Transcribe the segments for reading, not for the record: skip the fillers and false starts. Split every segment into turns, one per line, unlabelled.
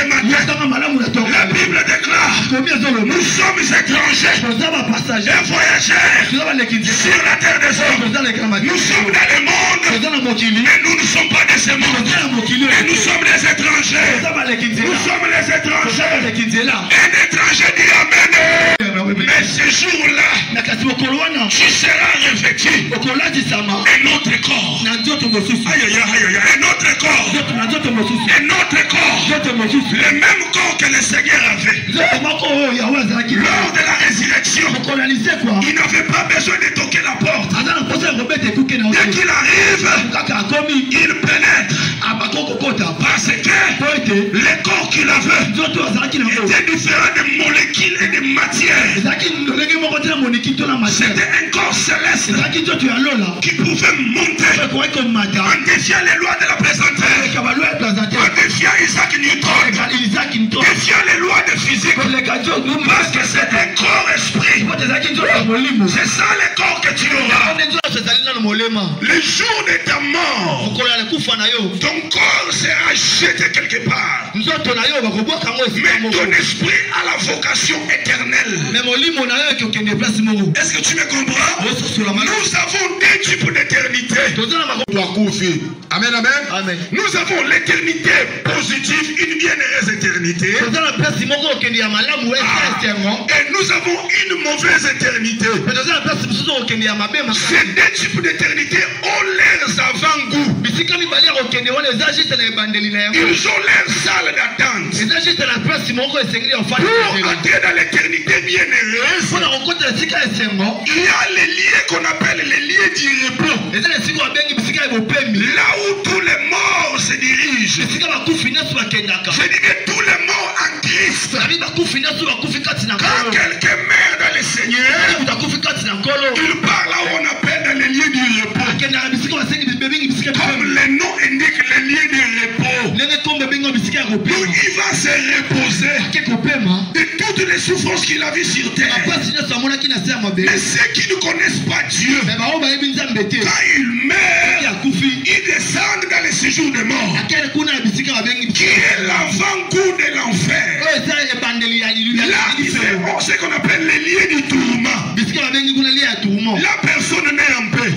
ce matin, la Bible déclare, nous sommes étrangers et voyageurs sur la terre des hommes. Nous sommes dans le monde et nous ne sommes pas de ce monde. Et nous sommes les étrangers. Nous sommes les étrangers. Un étranger dit Amen. Mais ce jour-là, tu seras revêtu un autre corps. Aïe, aïe, aïe, aïe. Un autre corps. Un autre corps. Le même corps que le Seigneur avait. Lors de la résurrection, il n'avait pas besoin de toquer la porte. Dès qu'il arrive, il pénètre. Parce que le corps qu'il avait était différent de molécules et de matières. C'était un corps céleste qui pouvait monter en défiant les lois de la présenteur, en défiant Isaac Newton, défiant les lois de physique. Parce que c'est un corps esprit. C'est ça le corps que tu auras. Le jour de ta mort, ton corps sera jeté quelque part. Mais ton esprit a la vocation éternelle. Est-ce que tu me comprends? Nous avons deux types d'éternité. Amen, amen, amen. Nous avons l'éternité positive, une bienheureuse éternité. Et nous avons une mauvaise éternité. Ces deux types d'éternité ont leurs avant-goûts. Ils ont leur salle d'attente. Pour entrer dans l'éternité bienheureuse, il y a les lieux qu'on appelle les lieux du repos. Là où tous les morts se dirigent. Je dis que tous les morts en Christ. Quand quelqu'un meurt dans le Seigneur, il part là où on appelle dans les lieux du repos. Comme le nom indique, les lieux du repos. Donc il va se reposer de toutes les souffrances qu'il a vues sur terre. Mais ceux qui ne connaissent pas Dieu, quand ils meurent, ils descendent dans le séjour des morts, qui est l'avant-goût de l'enfer. Là, c'est ce qu'on appelle les lieux du tourment. La personne naît en paix.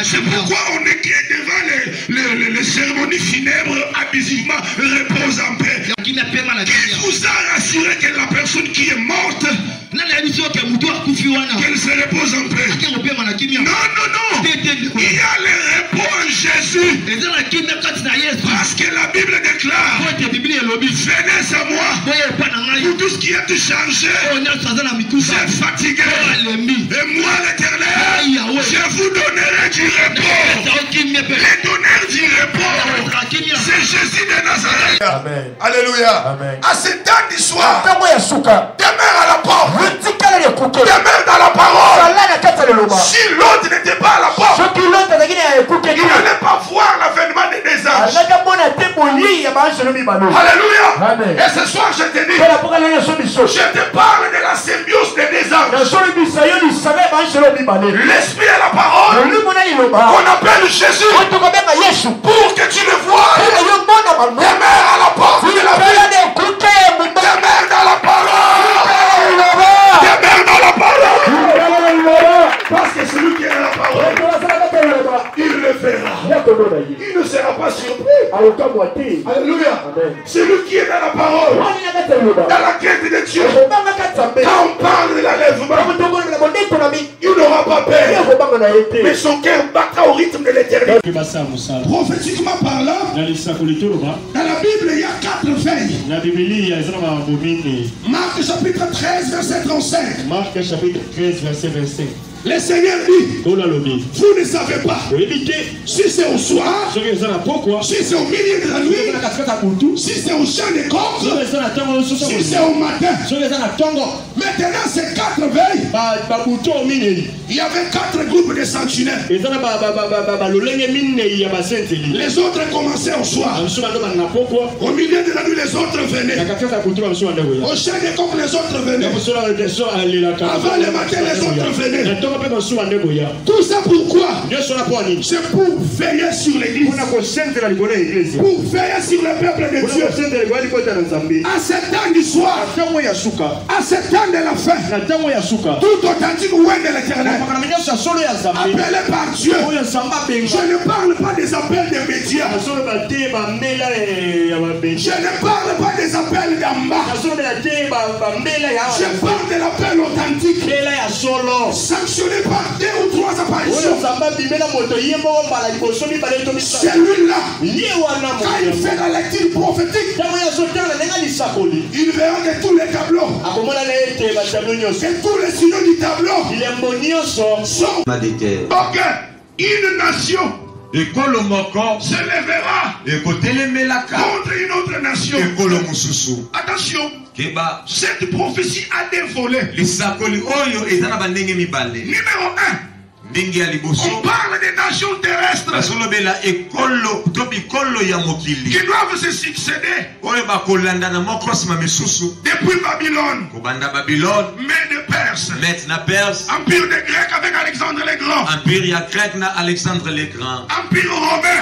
C'est pourquoi on écrit devant les cérémonies funèbres abusivement repose en paix. Qui vous a rassuré que la personne qui est morte, qu'elle se repose en paix? Non, non, non. Il y a le repos en Jésus. Parce que la Bible déclare, venez à moi, vous tous qui êtes chargés, c'est fatigué, et moi l'Éternel, je vous donnerai du repos. Le donneur du repos, c'est Jésus de Nazareth.
Amen.
Alléluia.
Amen.
À cette date du soir, demeure à la porte, demeure dans la parole. Si l'autre n'était pas à la porte, il n'allait pas voir l'avènement des anges. Alléluia. Et ce soir je te dis, je te parle de la symbiose des deux anges. L'esprit et la parole qu'on appelle Jésus, pour que tu le vois, demeure à la porte de la vie, demeure dans la parole, demeure dans la parole. Parce que celui qui est dans la parole, il le verra. Il ne sera pas surpris. Alléluia. Celui qui est dans la parole, dans la quête de Dieu, quand on parle de l'enlèvement, il n'aura pas peur. Mais son cœur battra au rythme de l'éternité. Prophétiquement parlant, dans la Bible, il y a 4 feuilles. Marc chapitre 13, verset 35.
Marc chapitre 13, verset 25.
Le Seigneur dit, vous ne savez pas si c'est au soir, si c'est au milieu de la nuit, si c'est au champ des corps, si c'est au matin. Maintenant, ces 4 veilles Il y avait 4 groupes de sentinelles. Les autres commençaient au soir. Au milieu de la nuit, les autres venaient. Au chien des coqs, les autres venaient. Avant le matin, les autres venaient. Tout ça pourquoi? C'est pour veiller sur l'église. Pour veiller sur le peuple de Dieu. À ce temps du soir, à ce temps de la fin, tout authentique ouest de l'éternel, appelé par Dieu. Je ne parle pas des appels des médias. Je ne parle pas des appels d'en bas. Je parle de l'appel authentique, sanctionné par 2 ou 3 apparitions. Celui-là, quand il fait la lecture prophétique, il verra que tous les tableaux, que tous les signaux du tableau sont. Ok, une nation se lèvera contre une autre nation. Attention, cette prophétie a des volets. Numéro 1. On parle des nations terrestres qui doivent se succéder depuis Babylone, Mède de Perse, Empire des Grecs avec Alexandre le Grand, Empire romain,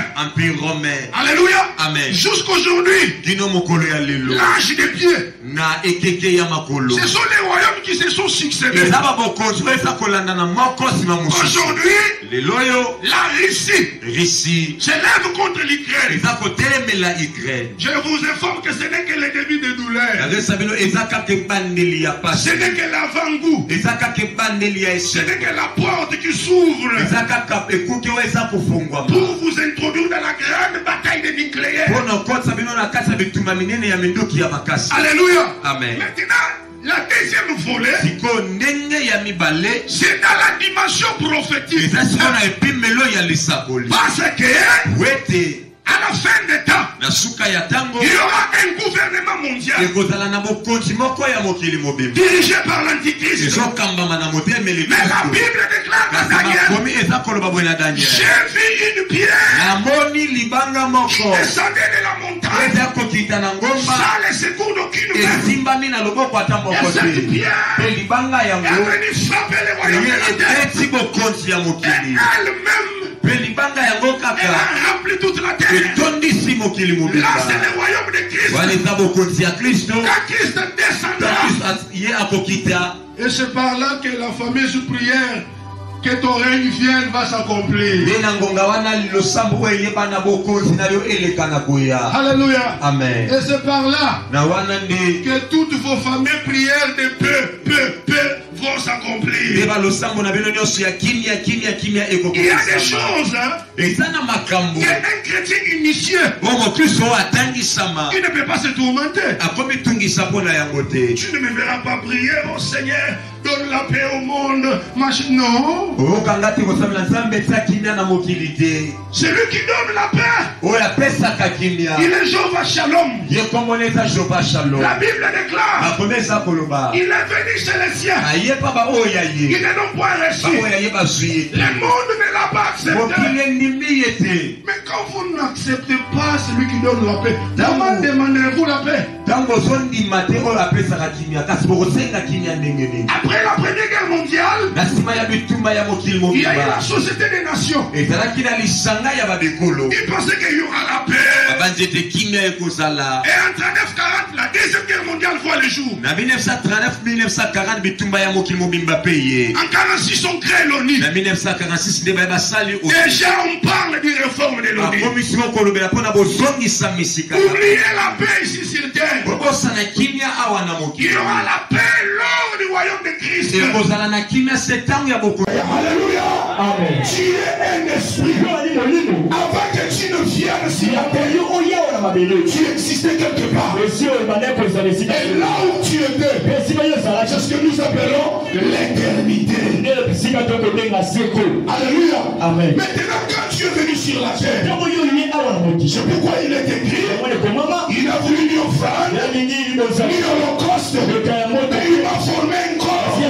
Alléluia, Amen. Jusqu'aujourd'hui, l'âge des pieds, ce sont les royaumes qui se sont succédés. Aujourd'hui, la Russie se lève contre l'Ukraine. Je vous informe que ce n'est que le début de douleur. Ce n'est que l'avant-goût. Ce n'est que la porte qui s'ouvre pour vous introduire dans la grande bataille de nucléaire. Alléluia. Amen. Maintenant, la deuxième volet, c'est dans la dimension prophétique. Parce que à la fin des temps, il y aura un gouvernement mondial dirigé par l'Antichrist. Mais la Bible déclare à Daniel, j'ai vu une pierre qui descendait de la montagne sans le secours d'aucune main. Et cette pierre est venue frapper les royaumes de la terre. Et elle-même, elle a rempli toute la terre. Là, c'est le royaume de Christ. Quand Christ descendra, et c'est par là que la fameuse prière que ton règne vienne va s'accomplir. Alléluia. Amen. Et c'est par là que toutes vos fameuses prières de peu vont s'accomplir. Il y a des choses qu'un chrétien initié qui ne peut pas se tourmenter. Tu ne me verras pas prier au Seigneur, donne la paix au monde. Non. Celui qui donne la paix, il est Jéhovah Shalom. La Bible déclare, il est venu chez les siens. Il n'est donc pas reçu. Le monde ne l'a pas accepté. Mais quand vous n'acceptez pas celui qui donne la paix, comment demanderez-vous la paix? Après la Première Guerre mondiale, il y a eu la Société des Nations. Ils pensaient qu'il y aura la paix. Et en 1940, la Deuxième Guerre mondiale voit le jour. En 1946, on crée l'ONU. Déjà, on parle d'une réforme de l'ONU. Oubliez la paix ici sur terre. Il y aura la paix lors du royaume de Christ. Alléluia. Amen. Tu es un esprit. Avant que tu ne viennes sur la terre, tu existais quelque part. Et là où tu étais, c'est ce que nous appelons l'éternité. Alléluia. Amen. Maintenant, quand tu es venu sur la terre, c'est pourquoi il est écrit, il a voulu ni offrande, ni holocauste, mais il m'a formé un corps. Donc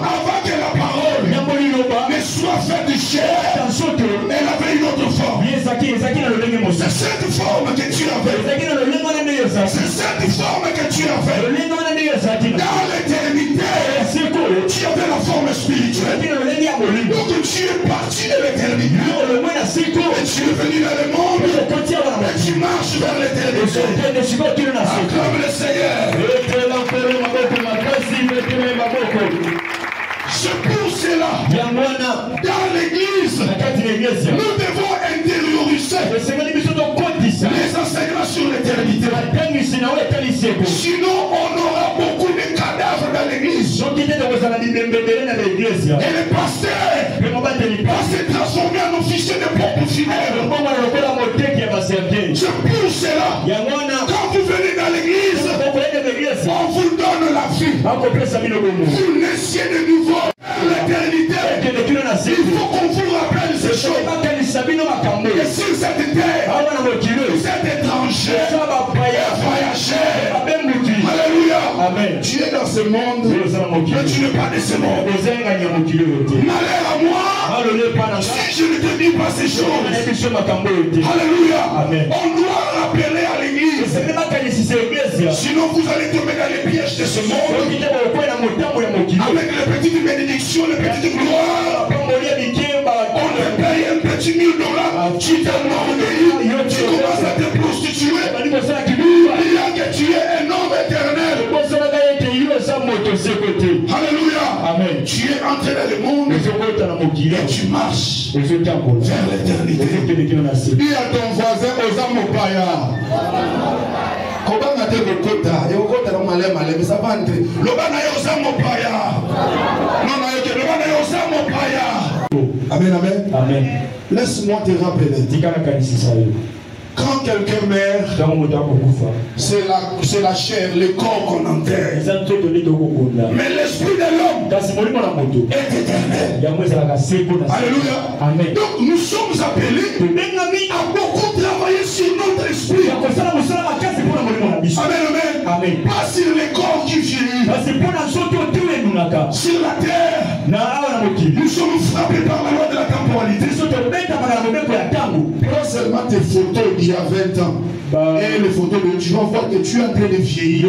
avant que la parole C'est cette forme que tu avais. C'est cette forme que tu avais. Dans l'éternité, tu avais la forme spirituelle. Donc tu es parti de l'éternité. Et tu es venu dans le monde. Et tu marches vers l'éternité. Acclame le Seigneur. C'est pour cela, dans l'église, nous devons intérioriser les enseignements sur l'éternité. Sinon, on aura beaucoup de cadavres dans l'église. Et les pasteurs vont se transformer en officiers de pompes funèbres. C'est pour cela, quand vous venez dans l'église, on vous donne la vie. Vous naissiez de nouveau. L'éternité, il faut qu'on vous rappelle ces choses. Et sur cette terre, vous êtes étrangers, voyageurs. Alléluia. Amen. Tu es dans ce monde, mais tu n'es pas de ce monde. Malheur à moi si je ne te dis pas ces choses. Alléluia. Amen. On doit rappeler à l'église. Sinon vous allez tomber dans les pièges de ce monde. Avec les petites bénédictions, les petites gloires. On te paye un petit $1000. Tu t'es orgueilleux. Tu commences à te prostituer. Il y a que tu es un homme éternel. Alléluia. Amen. Tu es entré dans le monde et tu marches vers l'éternité. Dis à ton voisin aux âmes paya. Comment te rekota? Et au côté de malé, mais ça va entrer. Le bana est aux âmes paya. Non, non, le bana est aux âmes paya. Amen, amen. Amen. Laisse-moi te rappeler. Quand quelqu'un meurt, c'est la chair, le corps qu'on enterre. Mais l'esprit de l'homme est éternel. Alléluia. Amen. Donc nous sommes appelés à beaucoup travailler sur notre esprit. Amen, amen. Pas sur les corps qui vieillissent. Sur la terre, nous sommes frappés par la loi de la temporalité. Prends seulement tes photos d'il y a 20 ans et les photos de tu vas voir que tu es en train de vieillir.